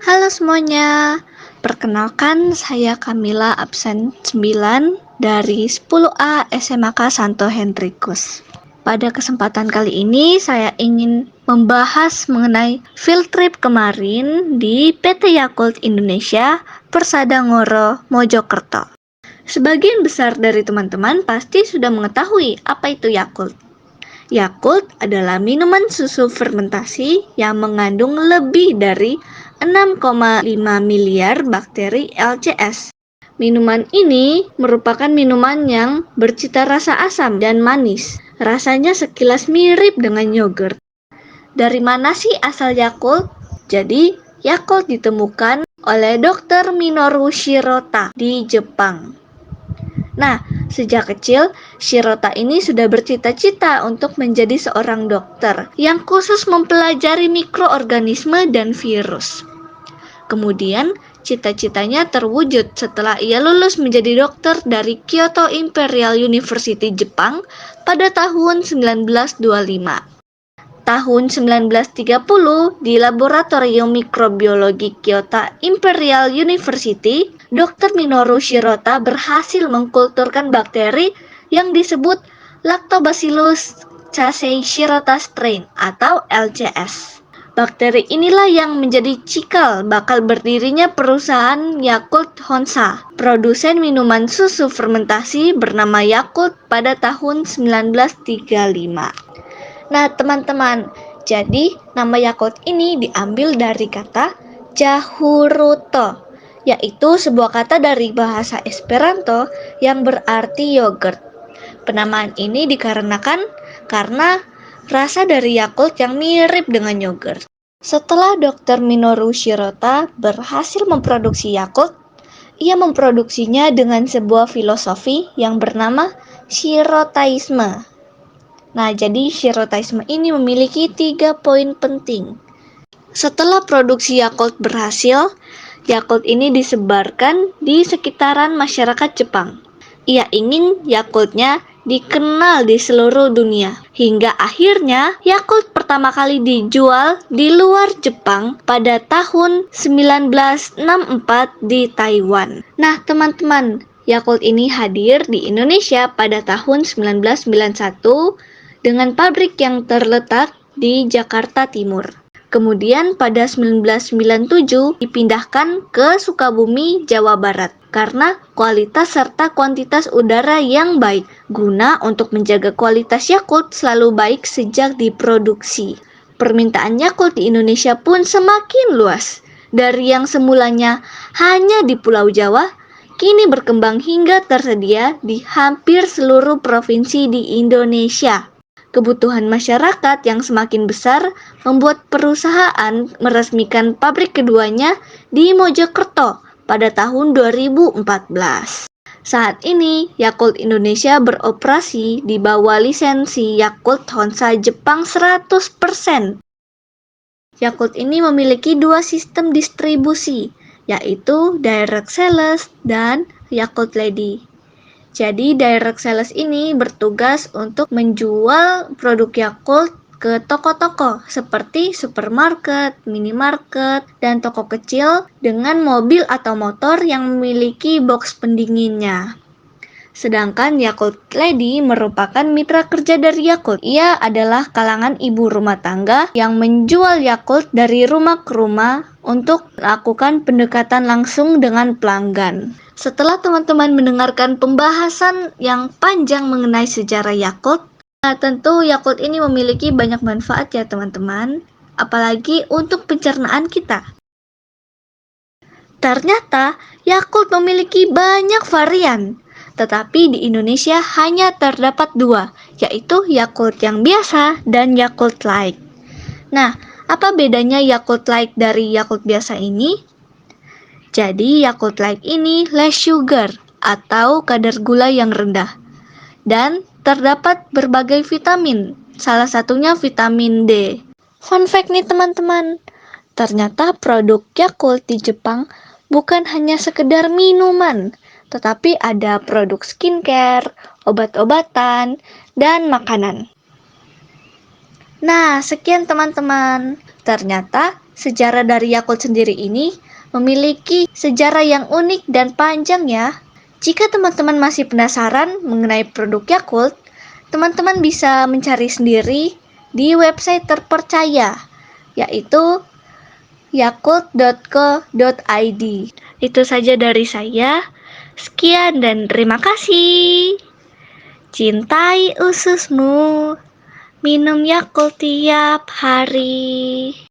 Halo semuanya, perkenalkan saya Kamila absen 9 dari 10A SMAK Santo Hendrikus. Pada kesempatan kali ini saya ingin membahas mengenai field trip kemarin di PT Yakult Indonesia Persada Ngoro Mojokerto. Sebagian besar dari teman-teman pasti sudah mengetahui apa itu Yakult. Yakult adalah minuman susu fermentasi yang mengandung lebih dari 6,5 miliar bakteri LCS. Minuman ini merupakan minuman yang bercita rasa asam dan manis. Rasanya sekilas mirip dengan yogurt. Dari mana sih asal Yakult? Jadi, Yakult ditemukan oleh Dr. Minoru Shirota di Jepang. Nah, sejak kecil, Shirota ini sudah bercita-cita untuk menjadi seorang dokter yang khusus mempelajari mikroorganisme dan virus. Kemudian, cita-citanya terwujud setelah ia lulus menjadi dokter dari Kyoto Imperial University Jepang pada tahun 1925. Tahun 1930, di Laboratorium Mikrobiologi Kyoto Imperial University, Dr. Minoru Shirota berhasil mengkulturkan bakteri yang disebut Lactobacillus casei shirota strain atau LCS. Bakteri inilah yang menjadi cikal bakal berdirinya perusahaan Yakult Honsha, produsen minuman susu fermentasi bernama Yakult pada tahun 1935. Nah teman-teman, jadi nama Yakult ini diambil dari kata Jahuruto, yaitu sebuah kata dari bahasa Esperanto yang berarti yogurt. Penamaan ini dikarenakan karena rasa dari Yakult yang mirip dengan yogurt. Setelah Dr. Minoru Shirota berhasil memproduksi Yakult, ia memproduksinya dengan sebuah filosofi yang bernama Shirotaisme. Nah, jadi Shirotaisme ini memiliki 3 poin penting. Setelah produksi Yakult berhasil, Yakult ini disebarkan di sekitaran masyarakat Jepang. Ia ingin Yakultnya dikenal di seluruh dunia. Hingga akhirnya Yakult pertama kali dijual di luar Jepang pada tahun 1964 di Taiwan. Nah, teman-teman, Yakult ini hadir di Indonesia pada tahun 1991 dengan pabrik yang terletak di Jakarta Timur. Kemudian pada 1997 dipindahkan ke Sukabumi, Jawa Barat karena kualitas serta kuantitas udara yang baik guna untuk menjaga kualitas Yakult selalu baik sejak diproduksi. Permintaan Yakult di Indonesia pun semakin luas. Dari yang semulanya hanya di Pulau Jawa, kini berkembang hingga tersedia di hampir seluruh provinsi di Indonesia. Kebutuhan masyarakat yang semakin besar membuat perusahaan meresmikan pabrik keduanya di Mojokerto pada tahun 2014. Saat ini, Yakult Indonesia beroperasi di bawah lisensi Yakult Honsha Jepang 100%. Yakult ini memiliki 2 sistem distribusi, yaitu Direct Sales dan Yakult Lady. Jadi direct sales ini bertugas untuk menjual produk Yakult ke toko-toko seperti supermarket, minimarket, dan toko kecil dengan mobil atau motor yang memiliki box pendinginnya. Sedangkan Yakult Lady merupakan mitra kerja dari Yakult. Ia adalah kalangan ibu rumah tangga yang menjual Yakult dari rumah ke rumah untuk melakukan pendekatan langsung dengan pelanggan. Setelah teman-teman mendengarkan pembahasan yang panjang mengenai sejarah Yakult, tentu Yakult ini memiliki banyak manfaat ya teman-teman, apalagi untuk pencernaan kita. Ternyata Yakult memiliki banyak varian, tetapi di Indonesia hanya terdapat 2, yaitu Yakult yang biasa dan Yakult Light. Nah, apa bedanya Yakult Light dari Yakult biasa ini? Jadi Yakult Light ini less sugar atau kadar gula yang rendah dan terdapat berbagai vitamin, salah satunya vitamin D. Fun fact nih teman-teman, ternyata produk Yakult di Jepang bukan hanya sekedar minuman, tetapi ada produk skincare, obat-obatan, dan makanan. Nah, sekian teman-teman. Ternyata Sejarah dari Yakult sendiri ini memiliki sejarah yang unik dan panjang ya. Jika teman-teman masih penasaran mengenai produk Yakult, teman-teman bisa mencari sendiri di website terpercaya, yaitu yakult.co.id. Itu saja dari saya. Sekian dan terima kasih. Cintai ususmu, minum Yakult tiap hari.